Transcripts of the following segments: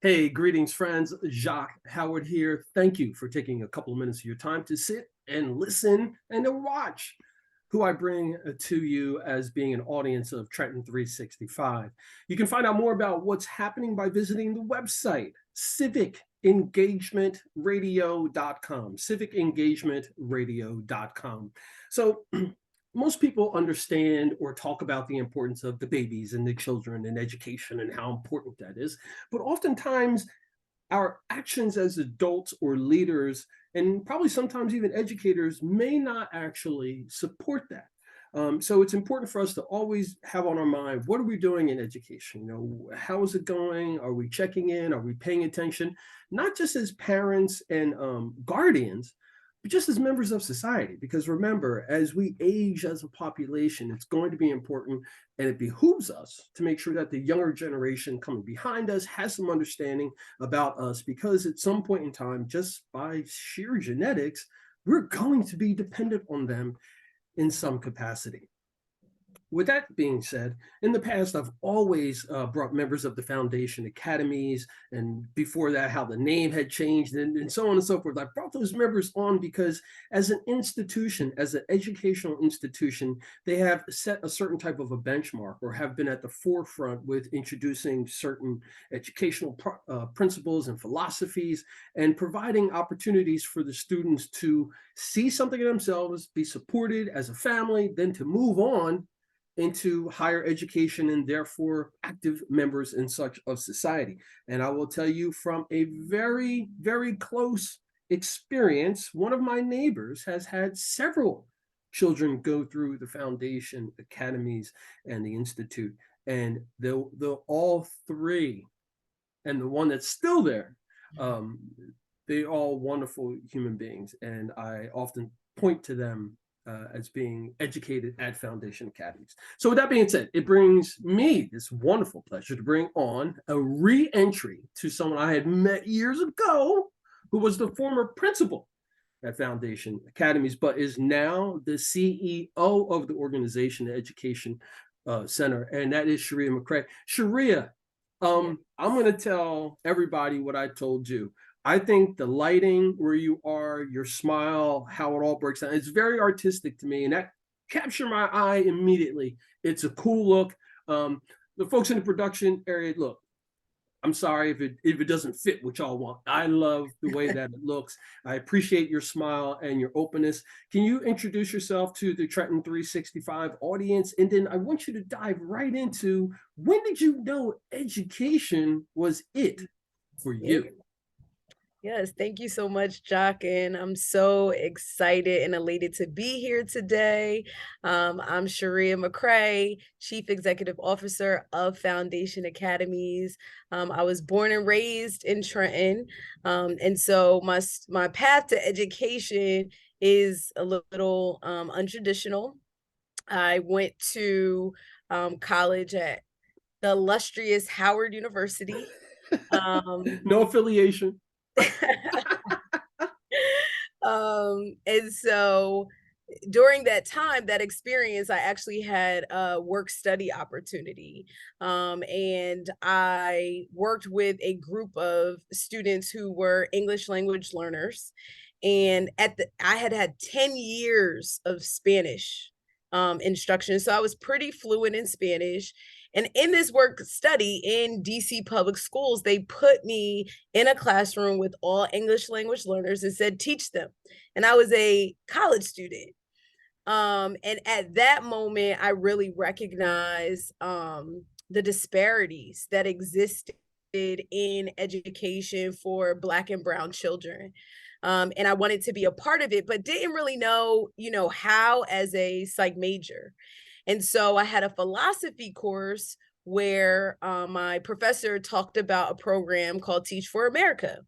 Hey, greetings, friends. Jacque Howard here. Thank you for taking a couple of minutes of your time to sit and listen and to watch who I bring to you as being an audience of Trenton 365. You can find out more about what's happening by visiting the website, civicengagementradio.com, civicengagementradio.com. So most people understand or talk about the importance of the babies and the children and education and how important that is. But oftentimes, our actions as adults or leaders, and probably sometimes even educators, may not actually support that. So it's important for us to always have on our mind, what are we doing in education? How is it going? Are we checking in? Are we paying attention? Not just as parents and guardians, but just as members of society. Because remember, as we age as a population, it's going to be important, and it behooves us to make sure that the younger generation coming behind us has some understanding about us, because at some point in time, just by sheer genetics, we're going to be dependent on them in some capacity. With that being said, in the past, I've always brought members of the foundation academies, and before that, how the name had changed, and so on and so forth. I brought those members on because, as an institution, as an educational institution, they have set a certain type of a benchmark, or have been at the forefront with introducing certain educational principles and philosophies, and providing opportunities for the students to see something in themselves, be supported as a family, then to move on into higher education and therefore active members in such of society. And I will tell you from a very, very close experience, one of my neighbors has had several children go through the foundation, academies, and the institute. And they'll all three, and the one that's still there, um, they're all wonderful human beings. And I often point to them as being educated at Foundation Academies. So with that being said, it brings me this wonderful pleasure to bring on a re-entry to someone I had met years ago, who was the former principal at Foundation Academies, but is now the CEO of the organization, the Education Center, and that is Sheria McRae. Sheria, I'm going to tell everybody what I told you. I think the lighting where you are, your smile, how it all breaks down, it's very artistic to me, and that captured my eye immediately. It's a cool look. The folks in the production area, look, I'm sorry if it doesn't fit what y'all want. I love the way that it looks. I appreciate your smile and your openness. Can you introduce yourself to the Trenton 365 audience? And then I want you to dive right into, when did you know education was it for Yeah. you? Yes, thank you so much, Jock. And I'm so excited and elated to be here today. I'm Sheria McRae, Chief Executive Officer of Foundation Academies. I was born and raised in Trenton. And so my path to education is a little untraditional. I went to college at the illustrious Howard University. Um, No affiliation. and so during that time, that experience, I actually had a work study opportunity. And I worked with a group of students who were English language learners. And I had had 10 years of Spanish instruction. So I was pretty fluent in Spanish. And in this work study in DC public schools, they put me in a classroom with all English language learners and said, teach them. And I was a college student. And at that moment, I really recognized the disparities that existed in education for Black and Brown children. And I wanted to be a part of it, but didn't really know, how as a psych major. And so I had a philosophy course where my professor talked about a program called Teach for America.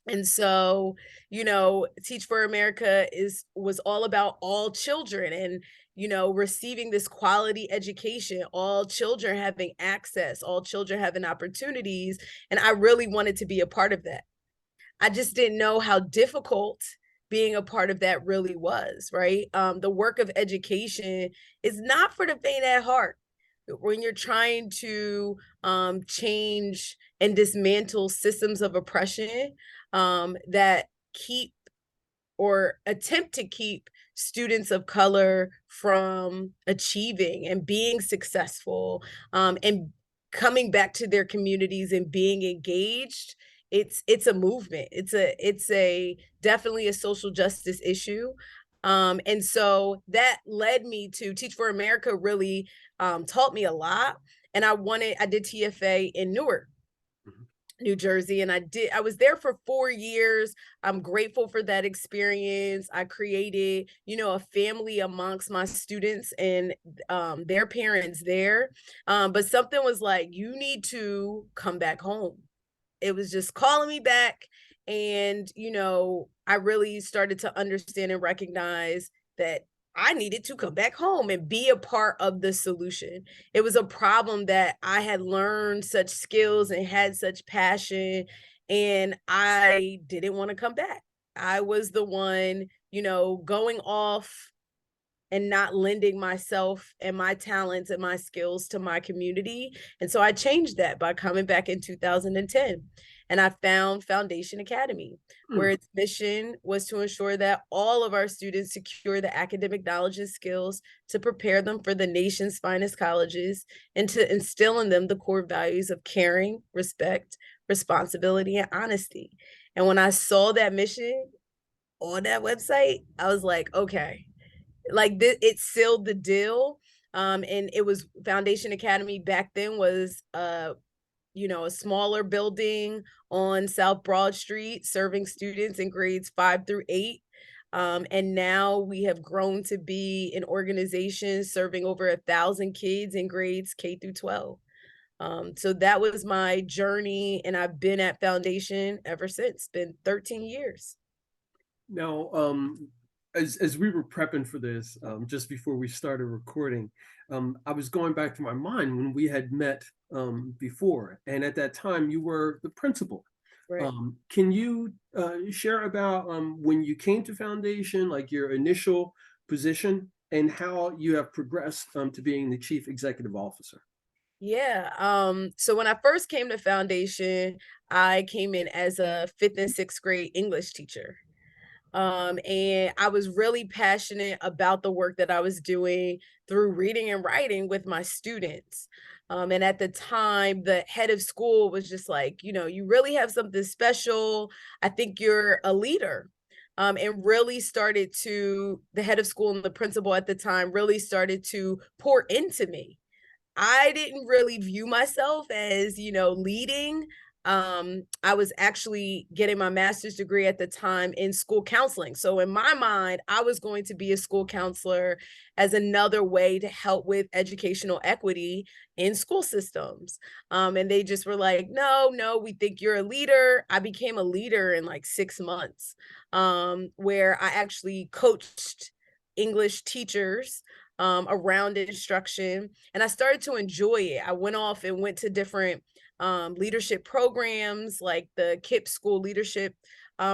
And so, Teach for America was all about all children and, receiving this quality education, all children having access, all children having opportunities. And I really wanted to be a part of that. I just didn't know how difficult being a part of that really was, right? The work of education is not for the faint at heart. when you're trying to change and dismantle systems of oppression that keep or attempt to keep students of color from achieving and being successful, and coming back to their communities and being engaged. It's a movement. It's a definitely a social justice issue. And so that led me to Teach for America. Really taught me a lot. And I did TFA in Newark, Mhm. New Jersey, and I was there for 4 years. I'm grateful for that experience. I created, a family amongst my students and their parents there. But something was like, you need to come back home. It was just calling me back. And, I really started to understand and recognize that I needed to come back home and be a part of the solution. It was a problem that I had learned such skills and had such passion, and I didn't want to come back. I was the one, going off and not lending myself and my talents and my skills to my community. And so I changed that by coming back in 2010. And I found Foundation Academy, where Mm. its mission was to ensure that all of our students secure the academic knowledge and skills to prepare them for the nation's finest colleges and to instill in them the core values of caring, respect, responsibility, and honesty. And when I saw that mission on that website, I was like, okay, like it sealed the deal. And it was Foundation Academy back then was a smaller building on South Broad Street serving students in grades 5 through 8. And now we have grown to be an organization serving over 1,000 kids in grades K through 12. So that was my journey, and I've been at Foundation ever since. Been 13 years. Now, as we were prepping for this, just before we started recording, I was going back to my mind when we had met before, and at that time you were the principal. Right. Can you share about when you came to Foundation, like your initial position, and how you have progressed to being the chief executive officer? Yeah. So when I first came to Foundation, I came in as a fifth and sixth grade English teacher. And I was really passionate about the work that I was doing through reading and writing with my students. And at the time, the head of school was just like, you really have something special. I think you're a leader. And really started to, the head of school and the principal at the time really started to pour into me. I didn't really view myself as, leading. I was actually getting my master's degree at the time in school counseling. So in my mind, I was going to be a school counselor as another way to help with educational equity in school systems. And they just were like, no, no, we think you're a leader. I became a leader in like 6 months, where I actually coached English teachers around instruction, and I started to enjoy it. I went off and went to different leadership programs like the KIP School Leadership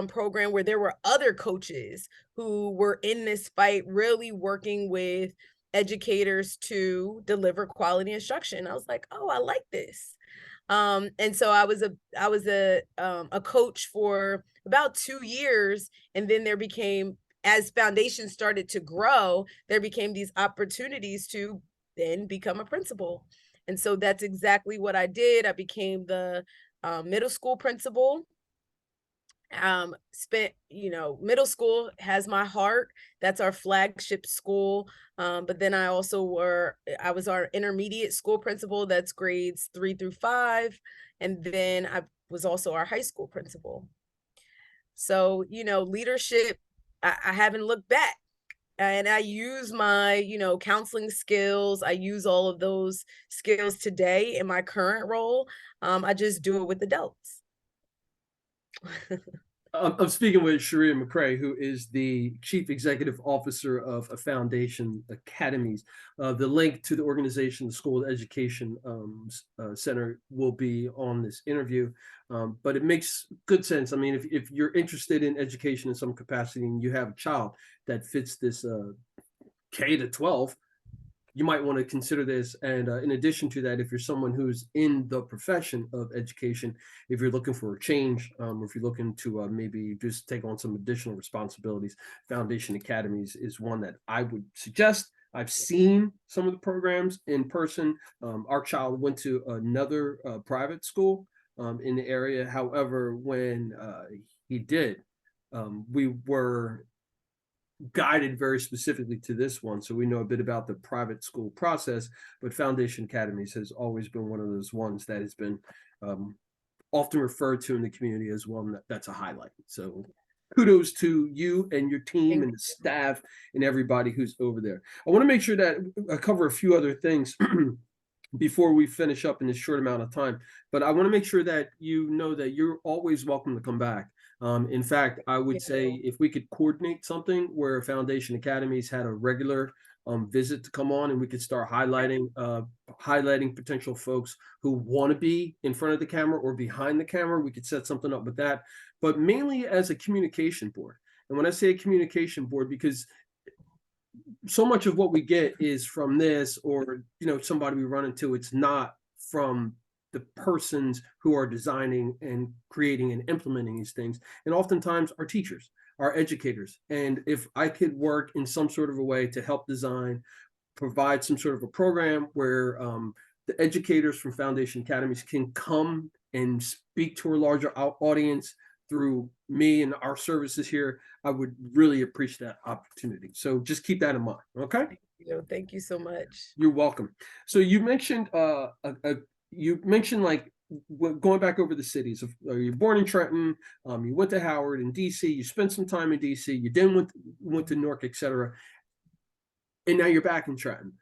program, where there were other coaches who were in this fight, really working with educators to deliver quality instruction. I was like, oh, I like this. And so I was a coach for about 2 years, and then there became, as Foundation started to grow, there became these opportunities to then become a principal. And so that's exactly what I did. I became the middle school principal. Spent, middle school has my heart. That's our flagship school. But then I was our intermediate school principal. That's grades 3 through 5. And then I was also our high school principal. So, leadership, I haven't looked back. And I use my, counseling skills. I use all of those skills today in my current role. I just do it with adults. I'm speaking with Sheria McRae, who is the Chief Executive Officer of a Foundation Academies. The link to the organization, the School of Education Center, will be on this interview. But it makes good sense. I mean, if you're interested in education in some capacity and you have a child that fits this K to 12, you might want to consider this. And in addition to that, if you're someone who's in the profession of education, if you're looking for a change, or if you're looking to maybe just take on some additional responsibilities, Foundation Academies is one that I would suggest. I've seen some of the programs in person. Our child went to another private school in the area. However, when he did, we were guided very specifically to this one. So we know a bit about the private school process, but Foundation Academies has always been one of those ones that has been often referred to in the community as one that's a highlight. So kudos to you and your team Thank and the staff and everybody who's over there. I want to make sure that I cover a few other things before we finish up in this short amount of time. But I want to make sure that you know that you're always welcome to come back. In fact, I would say you. if we could coordinate something where Foundation Academies had a regular visit to come on, and we could start highlighting potential folks who want to be in front of the camera or behind the camera. We could set something up with that, but mainly as a communication board. And when I say a communication board, because so much of what we get is from this, or somebody we run into, it's not from the persons who are designing and creating and implementing these things, and oftentimes our teachers, our educators. And if I could work in some sort of a way to help design, provide some sort of a program where the educators from Foundation Academies can come and speak to a larger audience through me and our services here, I would really appreciate that opportunity. So just keep that in mind. Okay. Thank you so much. You're welcome. So you mentioned like going back over the cities. You're born in Trenton, you went to Howard in DC, you spent some time in DC, you then went to Newark, etc., and now you're back in Trenton.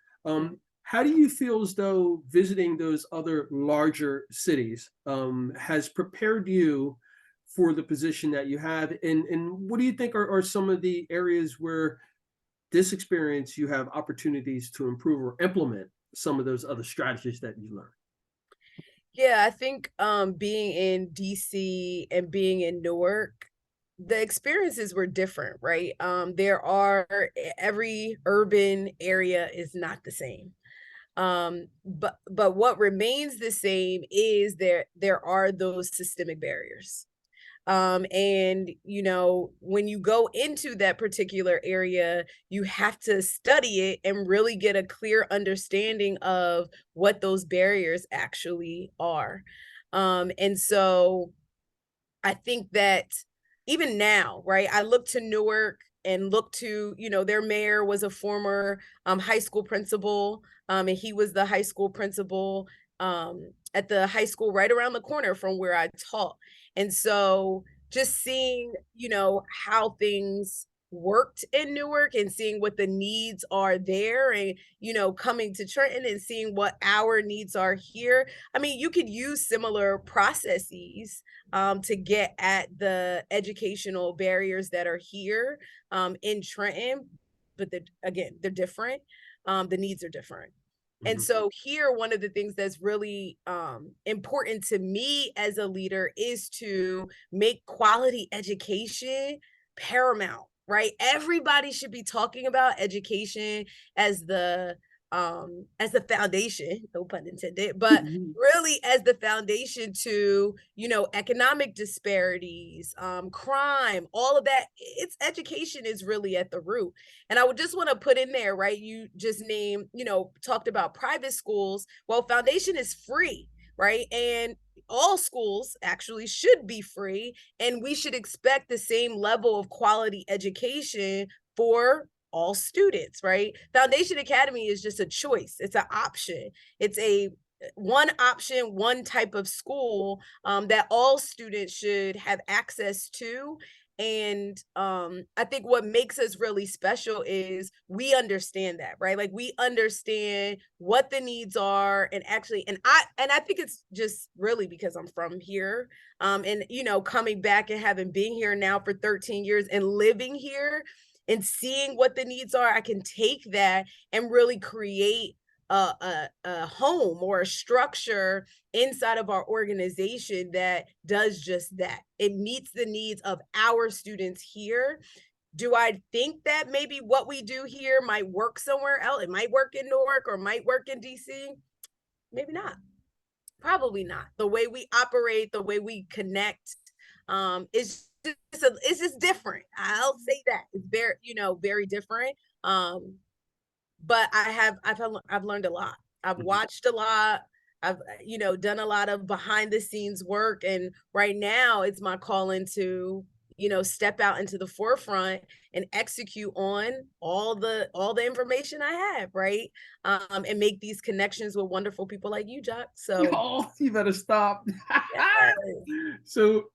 How do you feel as though visiting those other larger cities has prepared you for the position that you have? And what do you think are some of the areas where this experience you have opportunities to improve or implement some of those other strategies that you learned? Yeah, I think being in DC and being in Newark, the experiences were different, right? Every urban area is not the same. But what remains the same is there are those systemic barriers. And when you go into that particular area, you have to study it and really get a clear understanding of what those barriers actually are. And so I think that even now, right, I look to Newark and look to, their mayor was a former high school principal, and he was the high school principal at the high school right around the corner from where I taught. And so just seeing, how things worked in Newark and seeing what the needs are there, and, coming to Trenton and seeing what our needs are here. I mean, you could use similar processes to get at the educational barriers that are here in Trenton, but they're different. The needs are different. And Mhm. so here, one of the things that's really important to me as a leader is to make quality education paramount, right? Everybody should be talking about education as the foundation, no pun intended, but really as the foundation to, economic disparities, crime, all of that. It's education is really at the root. And I would just want to put in there, right? You just named, talked about private schools. Well, foundation is free, right? And all schools actually should be free. And we should expect the same level of quality education for all students, right? Foundation Academy is just a choice. It's an option. It's a one option, one type of school that all students should have access to. And I think what makes us really special is we understand that, right? Like we understand what the needs are, and actually, and I think it's just really because I'm from here, and coming back and having been here now for 13 years and living here and seeing what the needs are, I can take that and really create a home or a structure inside of our organization that does just that. It meets the needs of our students here. Do I think that maybe what we do here might work somewhere else? It might work in Newark or might work in DC? Maybe not. Probably not. The way we operate, the way we connect, it's just different. I'll say that it's very, very different. But I've learned a lot. I've Mhm. watched a lot. I've done a lot of behind the scenes work, and right now it's my calling to step out into the forefront and execute on all the information I have, right? And make these connections with wonderful people like you, Jacque. So Oh, you better stop. yes. So,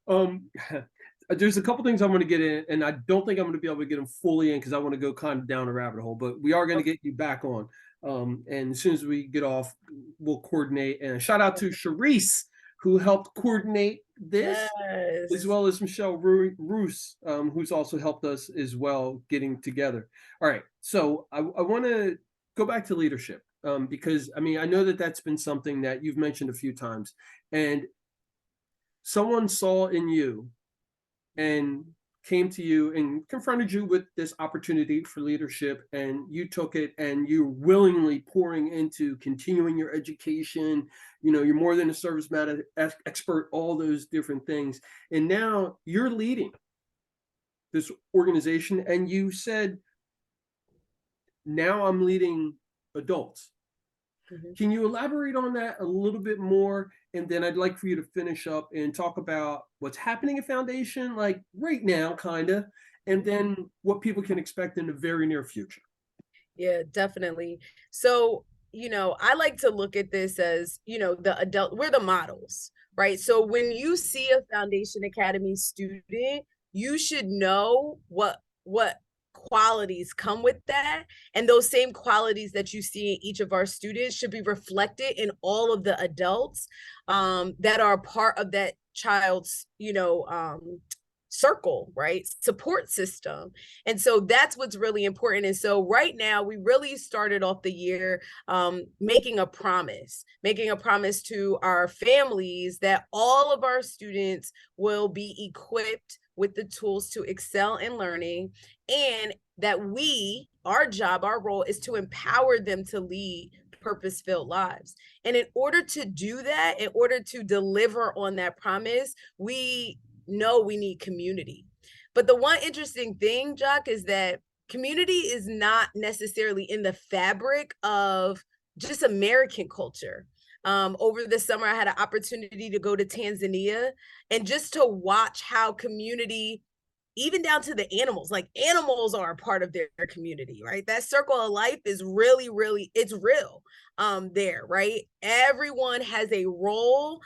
there's a couple things I'm going to get in, and I don't think I'm going to be able to get them fully in because I want to go kind of down a rabbit hole. But we are going to Okay. get you back on, and as soon as we get off, we'll coordinate. And shout out to Charisse who helped coordinate this, as Yes. well as Michelle Roos, who's also helped us as well getting together. All right, so I want to go back to leadership, because I mean I know that that's been something that you've mentioned a few times, and someone saw in you and came to you and confronted you with this opportunity for leadership, and you took it and you're willingly pouring into continuing your education. You're more than a service matter expert, all those different things, and now you're leading this organization, and you said, now I'm leading adults. Mhm. Can you elaborate on that a little bit more? And then I'd like for you to finish up and talk about what's happening at Foundation, like right now, kind of, and then what people can expect in the very near future. Yeah, definitely. So, I like to look at this as, the adult, we're the models, right? So when you see a Foundation Academy student, you should know what qualities come with that. And those same qualities that you see in each of our students should be reflected in all of the adults that are a part of that child's, circle, right? Support system. And so that's what's really important. And so right now, we really started off the year making a promise to our families that all of our students will be equipped with the tools to excel in learning, and that our job, our role is to empower them to lead purpose filled lives. And in order to do that, in order to deliver on that promise, we know we need community. But the one interesting thing, Jacque, is that community is not necessarily in the fabric of just American culture. Over the summer, I had an opportunity to go to Tanzania and just to watch how community, even down to the animals, like animals are a part of their community, right? That circle of life is really, really, it's real there, right? Everyone has a role.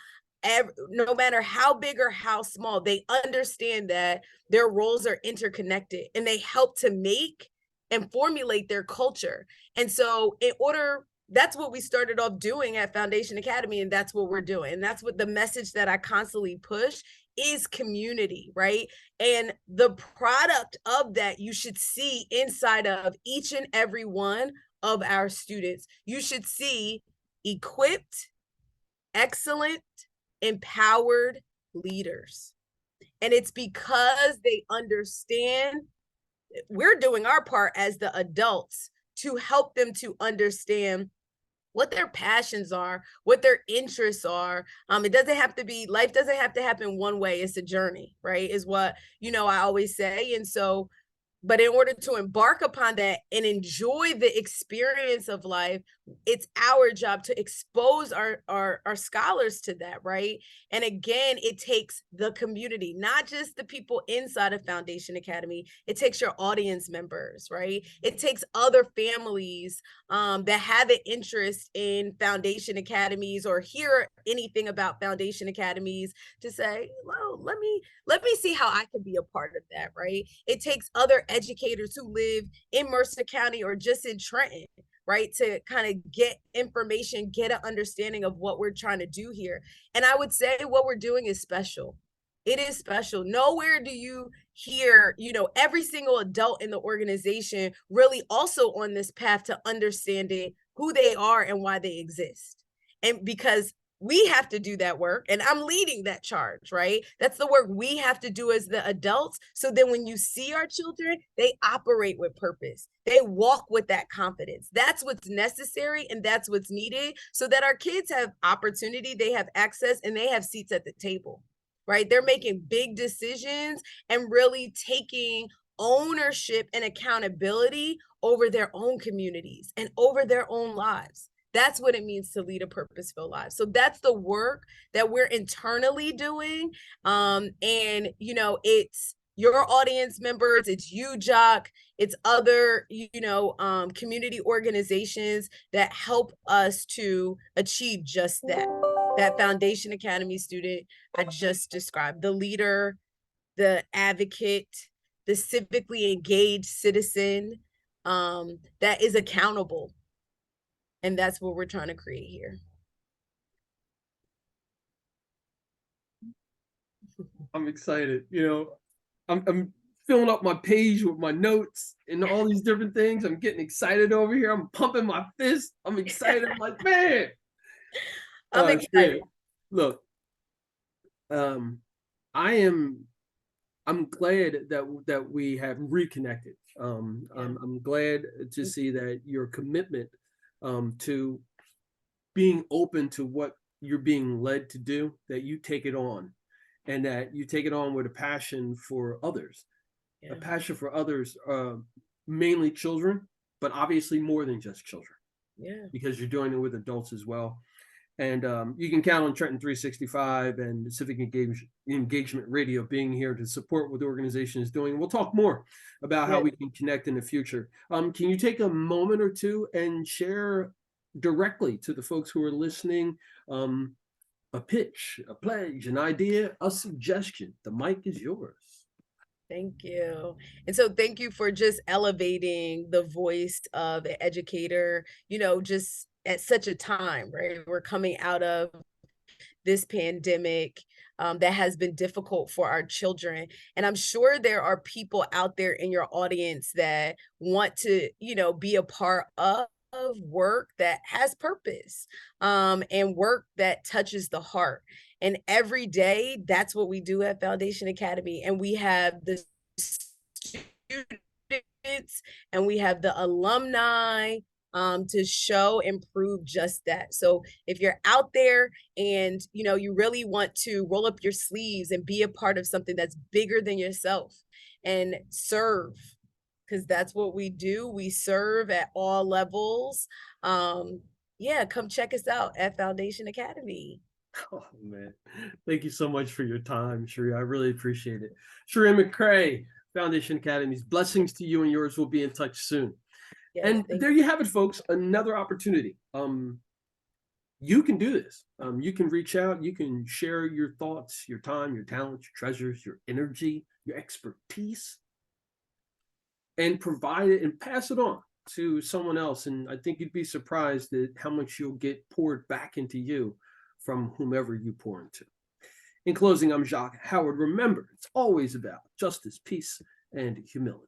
No matter how big or how small, they understand that their roles are interconnected and they help to make and formulate their culture. And so, that's what we started off doing at Foundation Academy, and that's what we're doing. And that's what the message that I constantly push is community, right? And the product of that you should see inside of each and every one of our students. You should see equipped, excellent, empowered leaders. And it's because they understand we're doing our part as the adults to help them to understand what their passions are, what their interests are. It doesn't have to be, life doesn't have to happen one way. It's a journey, right? Is what, I always say. And so, but in order to embark upon that and enjoy the experience of life, it's our job to expose our scholars to that, right? And again, it takes the community, not just the people inside of Foundation Academy. It takes your audience members, right? It takes other families that have an interest in Foundation Academies or hear anything about Foundation Academies to say, well, let me see how I can be a part of that, right? It takes other educators who live in Mercer County or just in Trenton, right, to kind of get information, get an understanding of what we're trying to do here. And I would say what we're doing is special. It is special. Nowhere do you hear, every single adult in the organization really also on this path to understanding who they are and why they exist. And because we have to do that work, and I'm leading that charge, right? That's the work we have to do as the adults, so then when you see our children, they operate with purpose, they walk with that confidence. That's what's necessary, and that's what's needed, so that our kids have opportunity, they have access, and they have seats at the table, right? They're making big decisions and really taking ownership and accountability over their own communities and over their own lives. That's what it means to lead a purposeful life. So that's the work that we're internally doing. And it's your audience members, it's you, Jacque, it's other, community organizations that help us to achieve just that. That Foundation Academy student I just described, the leader, the advocate, the civically engaged citizen that is accountable. And that's what we're trying to create here. I'm excited. I'm filling up my page with my notes and all these different things. I'm getting excited over here. I'm pumping my fist. I'm excited. I'm like, man. I'm excited. Look, I'm glad that we have reconnected. I'm glad to see that your commitment to being open to what you're being led to do, that you take it on, and that you take it on with a passion for others, a passion for others, mainly children, but obviously more than just children, because you're doing it with adults as well. And you can count on Trenton 365 and Civic Engagement Radio being here to support what the organization is doing. We'll talk more about how we can connect in the future. Can you take a moment or two and share directly to the folks who are listening a pitch, a pledge, an idea, a suggestion? The mic is yours. Thank you. And so thank you for just elevating the voice of an educator, just at such a time, right? We're coming out of this pandemic that has been difficult for our children. And I'm sure there are people out there in your audience that want to, be a part of work that has purpose and work that touches the heart. And every day, that's what we do at Foundation Academy. And we have the students and we have the alumni to show and prove just that. So if you're out there and you really want to roll up your sleeves and be a part of something that's bigger than yourself and serve, because that's what we do. We serve at all levels. Come check us out at Foundation Academy. Oh man, thank you so much for your time, Sheria. I really appreciate it. Sheria McRae, Foundation Academies. Blessings to you and yours. We'll be in touch soon. Yes, and there you have it, folks. Another opportunity. You can do this. You can reach out. You can share your thoughts, your time, your talents, your treasures, your energy, your expertise, and provide it and pass it on to someone else. And I think you'd be surprised at how much you'll get poured back into you from whomever you pour into. In closing, I'm Jacque Howard. Remember, it's always about justice, peace, and humility.